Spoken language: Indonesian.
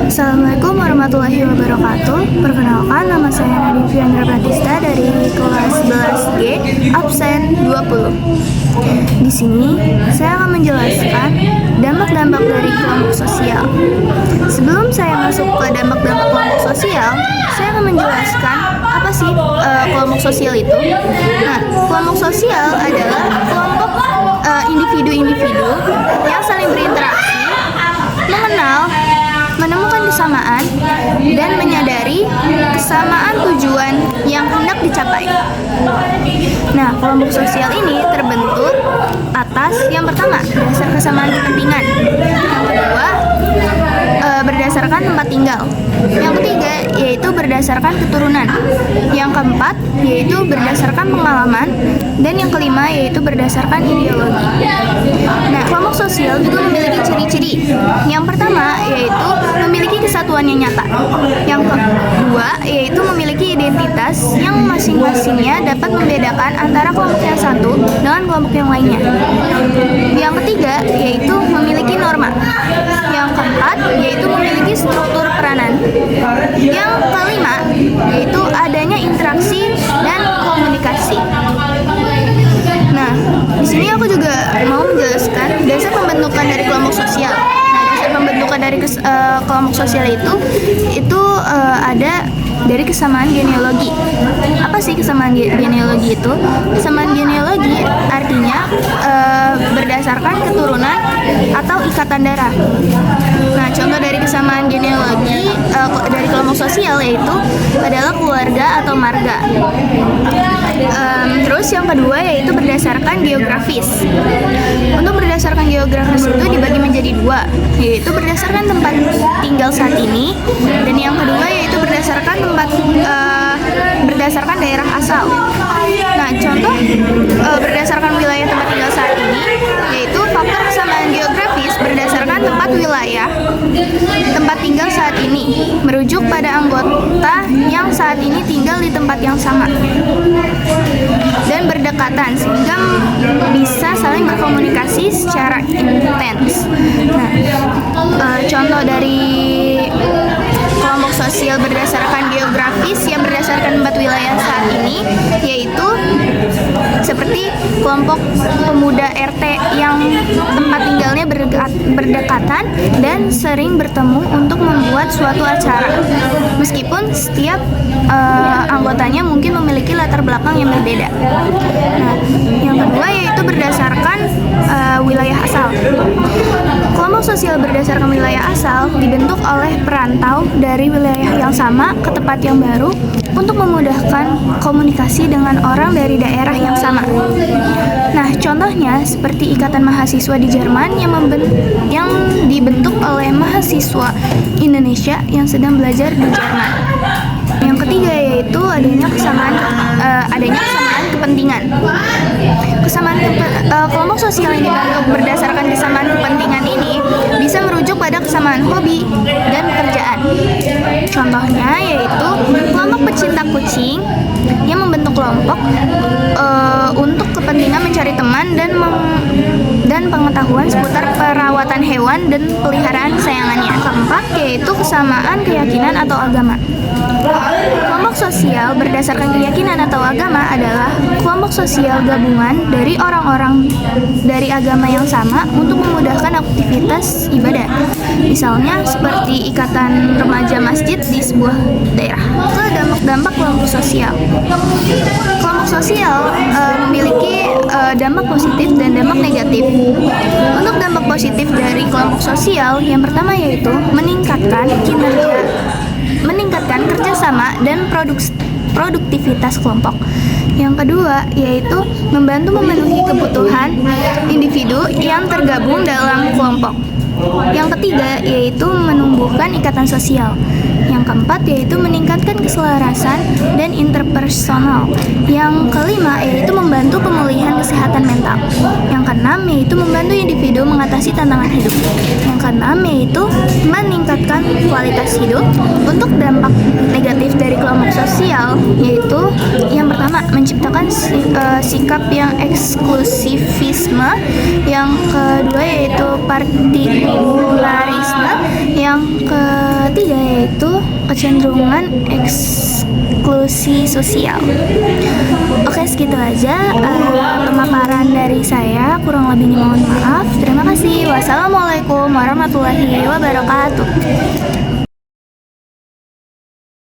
Assalamualaikum warahmatullahi wabarakatuh. Perkenalkan, nama saya Nadine Fiandra Pratista dari kelas 11G, absen 20. Di sini saya akan menjelaskan dampak-dampak dari kelompok sosial. Sebelum saya masuk ke dampak-dampak kelompok sosial, saya akan menjelaskan apa sih kelompok sosial itu. Nah, kelompok sosial adalah kelompok individu-individu yang saling berinteraksi, mengenal, menemukan kesamaan, dan menyadari kesamaan tujuan yang hendak dicapai. Nah, kelompok sosial ini terbentuk atas yang pertama, dasar kesamaan kepentingan. Yang kedua, berdasarkan tempat tinggal. Yang ketiga, yaitu berdasarkan keturunan. Yang keempat, yaitu berdasarkan pengalaman. Dan yang kelima, yaitu berdasarkan ideologi. Nah, kelompok sosial juga memiliki ciri-ciri. Yang pertama, yaitu memiliki kesatuan yang nyata. Yang kedua, yaitu memiliki identitas yang masing-masingnya dapat membedakan antara kelompok yang satu dengan kelompok yang lainnya. Yang ketiga, yaitu memiliki norma. Yang keempat, yaitu memiliki struktur peranan. Yang kelima, yaitu adanya interaksi dan komunikasi. Nah, di sini aku juga mau menjelaskan dasar pembentukan dari kelompok sosial. Nah, dasar pembentukan dari kelompok sosial itu ada dari kesamaan genealogi. Apa sih kesamaan genealogi itu? Kesamaan genealogi artinya berdasarkan keturunan atau ikatan darah. Nah, contoh dari kesamaan genealogi dari kelompok sosial yaitu adalah keluarga atau marga. Terus yang kedua yaitu berdasarkan geografis. Untuk berdasarkan geografis itu dibagi menjadi dua, yaitu berdasarkan tempat tinggal saat ini, dan yang kedua yaitu berdasarkan berdasarkan daerah asal. Nah, contoh berdasarkan wilayah tempat tinggal saat ini yaitu faktor kesamaan geografis berdasarkan tempat wilayah tempat tinggal saat ini merujuk pada anggota yang saat ini tinggal di tempat yang sama dan berdekatan sehingga bisa saling berkomunikasi secara intens. Nah, contoh dari kelompok sosial berdasarkan geografis yang berdasarkan tempat wilayah saat ini yaitu seperti kelompok pemuda RT yang tempat tinggalnya berdekatan dan sering bertemu untuk membuat suatu acara meskipun setiap anggotanya mungkin memiliki latar belakang yang berbeda. Nah, yang kedua yaitu berdasarkan wilayah asal. Kelompok sosial berdasarkan wilayah asal dibentuk oleh perantau dari wilayah yang sama ke tempat yang baru untuk memudahkan komunikasi dengan orang dari daerah yang sama. Nah, contohnya seperti Ikatan Mahasiswa di Jerman yang dibentuk oleh mahasiswa Indonesia yang sedang belajar di Jerman. Yang ketiga yaitu adanya kesamaan kepentingan. Kelompok sosial yang dibentuk berdasarkan kesamaan kepentingan ini bisa merujuk pada kesamaan hobi dan pekerjaan. Contohnya yaitu kelompok pecinta kucing yang membentuk kelompok untuk kepentingan mencari teman dan pengetahuan seputar perawatan hewan dan peliharaan kesayangannya. Keempat yaitu kesamaan keyakinan atau agama. Kelompok sosial berdasarkan keyakinan atau agama adalah kelompok sosial gabungan dari orang-orang dari agama yang sama untuk memudahkan aktivitas ibadah. Misalnya seperti ikatan remaja masjid di sebuah daerah. Ke dampak-dampak kelompok sosial. Kelompok sosial memiliki dampak positif dan dampak negatif. Untuk dampak positif dari kelompok sosial, yang pertama yaitu meningkatkan kerjasama dan produktivitas kelompok. Yang kedua yaitu membantu memenuhi kebutuhan individu yang tergabung dalam kelompok. Yang ketiga yaitu menumbuhkan ikatan sosial. Yang keempat yaitu meningkatkan keselarasan dan interpersonal. Yang kelima yaitu membantu pemulihan kesehatan mental. Yang keenam yaitu membantu individu mengatasi tantangan hidup. Yang keenam yaitu meningkatkan kualitas hidup. Untuk dampak negatif dari kelompok sosial yaitu yang pertama menciptakan sikap yang eksklusivisme. Yang kedua yaitu partikularisme. Yang ketiga yaitu kecenderungan eksklusi sosial. Oke, segitu aja pemaparan dari saya. Kurang lebihnya mohon maaf. Terima kasih. Wassalamualaikum warahmatullahi wabarakatuh.